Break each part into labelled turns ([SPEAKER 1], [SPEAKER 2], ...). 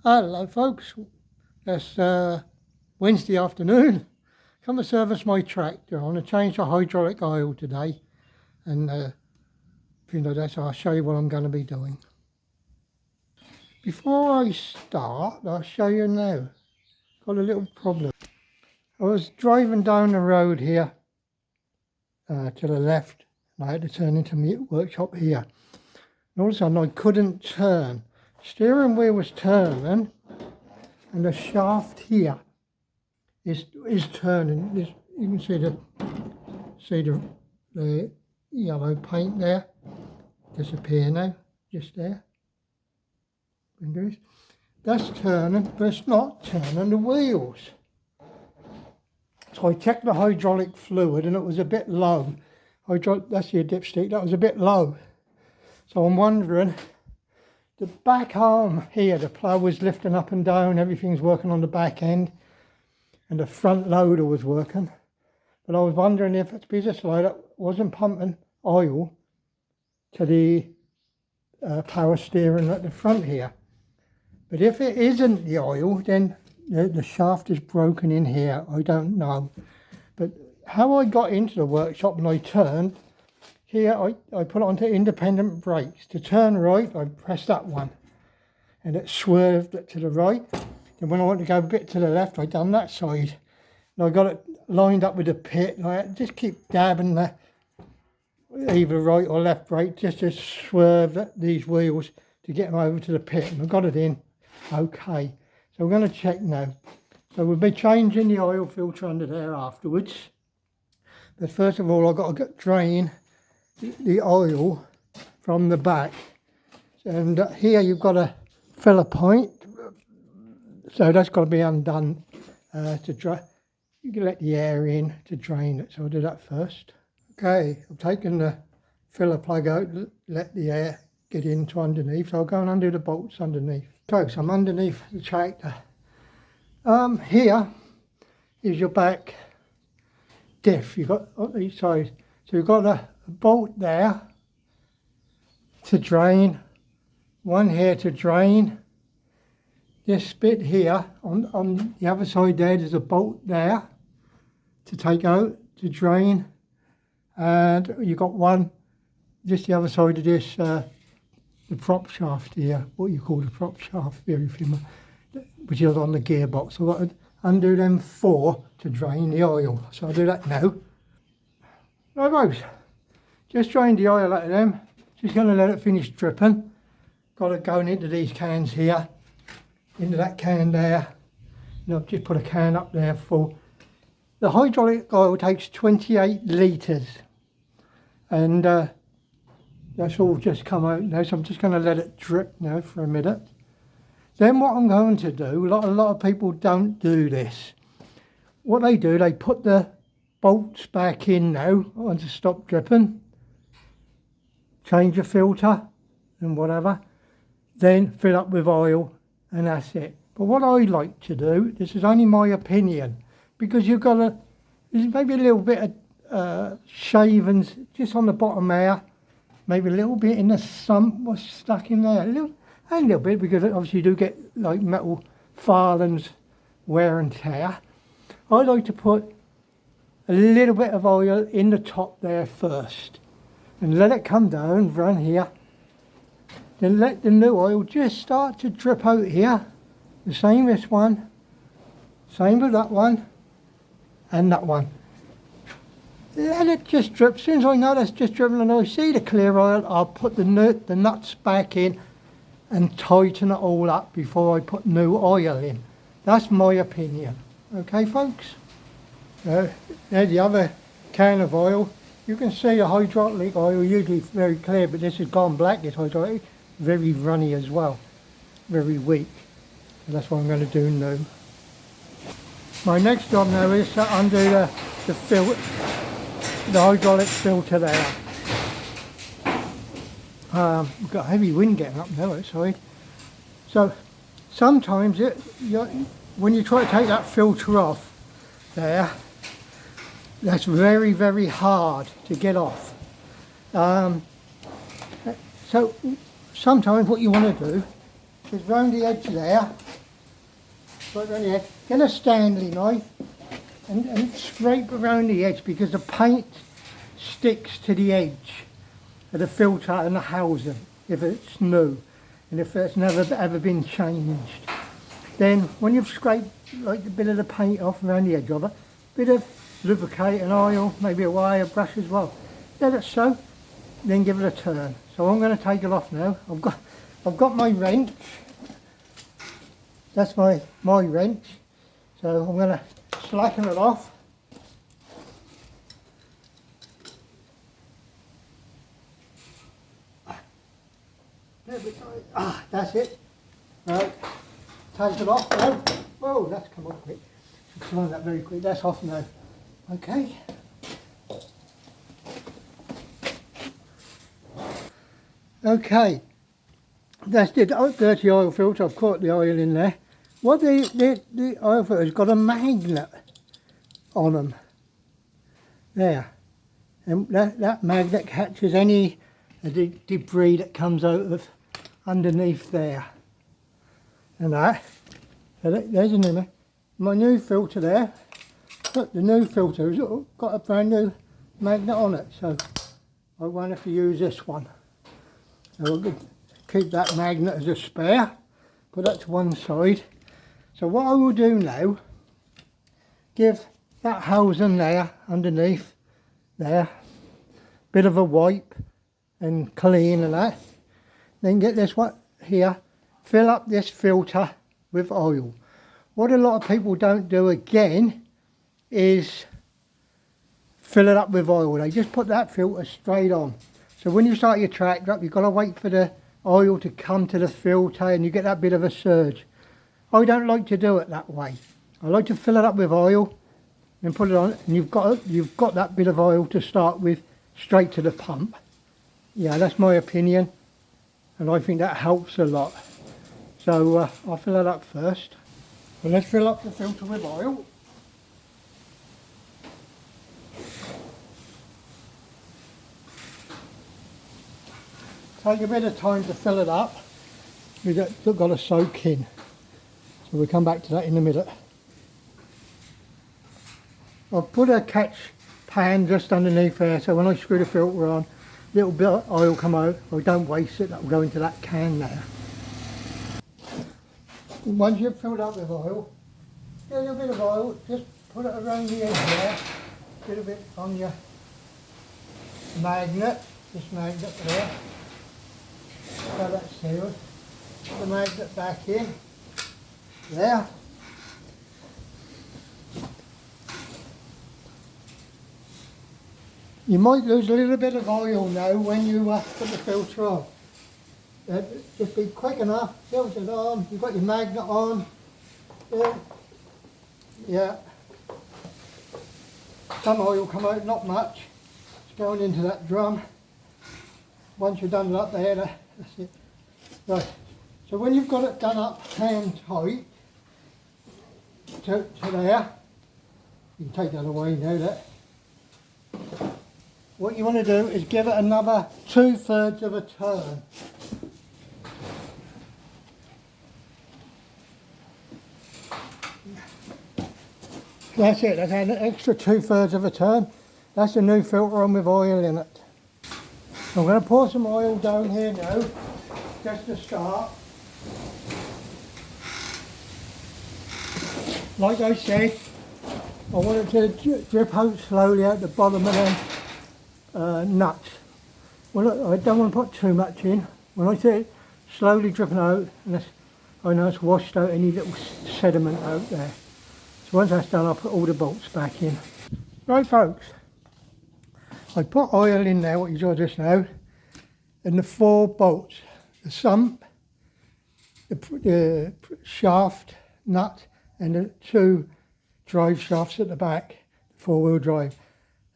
[SPEAKER 1] Hello folks, it's Wednesday afternoon. Come to service my tractor. I want to change the hydraulic oil today, and if you know that, I'll show you what I'm going to be doing. Before I start, I'll show you now. Got a little problem. I was driving down the road here to the left, and I had to turn into my workshop here. And all of a sudden I couldn't turn. Steering wheel was turning, and the shaft here is turning. This, you can see the yellow paint there disappear now, just there. That's turning, but it's not turning the wheels. So I checked the hydraulic fluid, and it was a bit low. That's your dipstick. That was a bit low. So I'm wondering. The back arm here, the plough was lifting up and down, everything's working on the back end, and the front loader was working. But I was wondering if it's because this loader wasn't pumping oil to the power steering at the front here. But if it isn't the oil, then the shaft is broken in here. I don't know. But how I got into the workshop and I turned, here I put it onto independent brakes. To turn right, I pressed that one, and it swerved it to the right. And when I want to go a bit to the left, I done that side. And I got it lined up with the pit, and I just keep dabbing the either right or left brake just to swerve these wheels to get them over to the pit. And I got it in okay. So we're going to check now. So we'll be changing the oil filter under there afterwards. But first of all, I've got to drain the oil from the back, and here you've got a filler point, so that's got to be undone to dry. You can let the air in to drain it, so I'll do that first. Okay, I've taken the filler plug out, let the air get into underneath, so I'll go and undo the bolts underneath. Okay, so I'm underneath the tractor. Here is your back diff. You've got on each side, so you've got a bolt there to drain, one here to drain. This bit here on the other side there's a bolt there to take out to drain, and you've got one just the other side of this, the prop shaft here, what you call the prop shaft, very familiar, which is on the gearbox. So I've got to undo them 4 to drain the oil, so I'll do that now. Right folks, just drained the oil out of them, just going to let it finish dripping. Got it going into these cans here, into that can there, and I've just put a can up there full. The hydraulic oil takes 28 litres, and that's all just come out now, so I'm just going to let it drip now for a minute. Then what I'm going to do, a lot of people don't do this. What they do, they put the bolts back in now to stop dripping, change the filter and whatever, then fill up with oil, and that's it. But what I like to do, this is only my opinion, because you've got there's maybe a little bit of shavings just on the bottom there, maybe a little bit in the sump was stuck in there, a little bit, because obviously you do get like metal filings, wear and tear. I like to put a little bit of oil in the top there first, and let it come down, run here, then let the new oil just start to drip out here. The same this one, same with that one, and that one. Let it just drip. As soon as I know that's just dripping and I see the clear oil, I'll put the nuts back in and tighten it all up before I put new oil in. That's my opinion. Okay folks? There's the other can of oil. You can see the hydraulic oil usually very clear, but this has gone black, this hydraulic, very runny as well, very weak. So that's what I'm going to do now. My next job now is to undo the hydraulic filter there. We've got heavy wind getting up now outside. So sometimes when you try to take that filter off there, that's very, very hard to get off. So sometimes what you want to do is round the edge there, right round the edge, get a Stanley knife and scrape around the edge, because the paint sticks to the edge of the filter and the housing if it's new and if it's never ever been changed. Then when you've scraped like a bit of the paint off around the edge of it, bit of lubricating oil, maybe a wire brush as well, let it soak, then give it a turn. So I'm going to take it off now. I've got my wrench. That's my wrench. So I'm going to slacken it off. That's it. Right, take it off now. Whoa, that's come off quick. Should climb that very quick. That's off now. Okay. Okay, that's the dirty oil filter. I've caught the oil in there. What the oil filter has got a magnet on them. There. And that magnet catches any of the debris that comes out of underneath there. And that. So there's a new, my new filter there. Look, the new filter has got a brand new magnet on it. So I won't have to use this one. So I'll keep that magnet as a spare, put that to one side. So what I will do now, give that housing there, underneath there, bit of a wipe and clean and that. Then get this one here, fill up this filter with oil. What a lot of people don't do again is fill it up with oil. They just put that filter straight on. So when you start your tractor up, you've got to wait for the oil to come to the filter and you get that bit of a surge. I don't like to do it that way. I like to fill it up with oil and put it on, and you've got that bit of oil to start with straight to the pump. Yeah, that's my opinion, and I think that helps a lot. So I'll fill it up first. So let's fill up the filter with oil. Take a bit of time to fill it up. We've got to soak in. So we'll come back to that in a minute. I've put a catch pan just underneath there, so when I screw the filter on, a little bit of oil come out. I don't waste it, that will go into that can there. And once you've filled up with oil, get a little bit of oil, just put it around the edge there, a little bit on your magnet, this magnet there. So that's sealed. Put the magnet back in there. You might lose a little bit of oil now when you put the filter on. Just be quick enough, filter's on, you've got your magnet on. Yeah. Some oil come out, not much. It's going into that drum. Once you've done it up there, that's it. Right, so when you've got it done up hand tight to there, you can take that away now. That. What you want to do is give it another 2/3 of a turn. That's it, that's an extra 2/3 of a turn. That's a new filter on with oil in it. I'm going to pour some oil down here now, just to start. Like I said, I want it to drip out slowly out the bottom of them nuts. Well, I don't want to put too much in. When I say it slowly dripping out, and I know it's washed out any little sediment out there. So once that's done, I'll put all the bolts back in. Right folks, I put oil in there, what you saw just now, and the 4 bolts, the sump, the shaft nut, and the 2 drive shafts at the back, 4-wheel drive.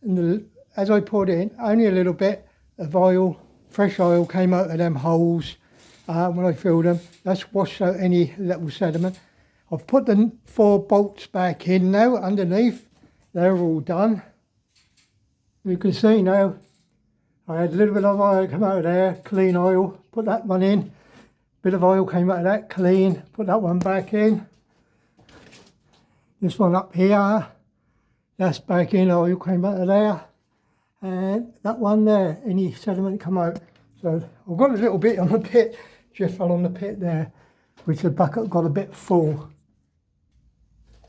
[SPEAKER 1] And as I poured it in, only a little bit of oil, fresh oil came out of them holes when I filled them. That's washed out any little sediment. I've put the 4 bolts back in now underneath. They're all done. You can see now, I had a little bit of oil come out of there, clean oil, put that one in. Bit of oil came out of that, clean. Put that one back in. This one up here, that's back in, oil came out of there. And that one there, any sediment come out. So I've got a little bit on the pit, just fell on the pit there, which the bucket got a bit full.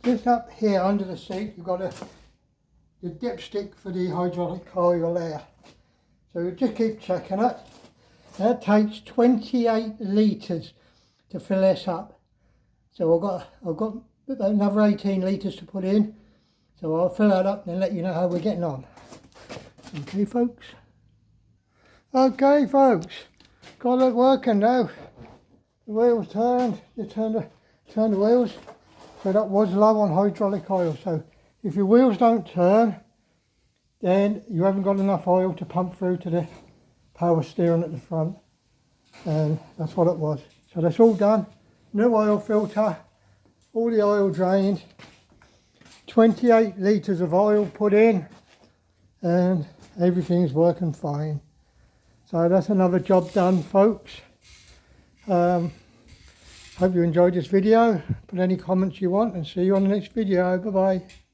[SPEAKER 1] Just up here under the seat, you've got the dipstick for the hydraulic coil there. So you just keep checking it. That takes 28 litres to fill this up. So I've got another 18 litres to put in. So I'll fill that up and let you know how we're getting on. Okay, folks. Okay, folks. Got it working now. The wheels turned. You turn the wheels. So that was low on hydraulic oil. So if your wheels don't turn, then you haven't got enough oil to pump through to the power steering at the front. And that's what it was. So that's all done. New oil filter. All the oil drained. 28 litres of oil put in. And everything's working fine. So that's another job done, folks. Hope you enjoyed this video. Put any comments you want and see you on the next video. Bye bye.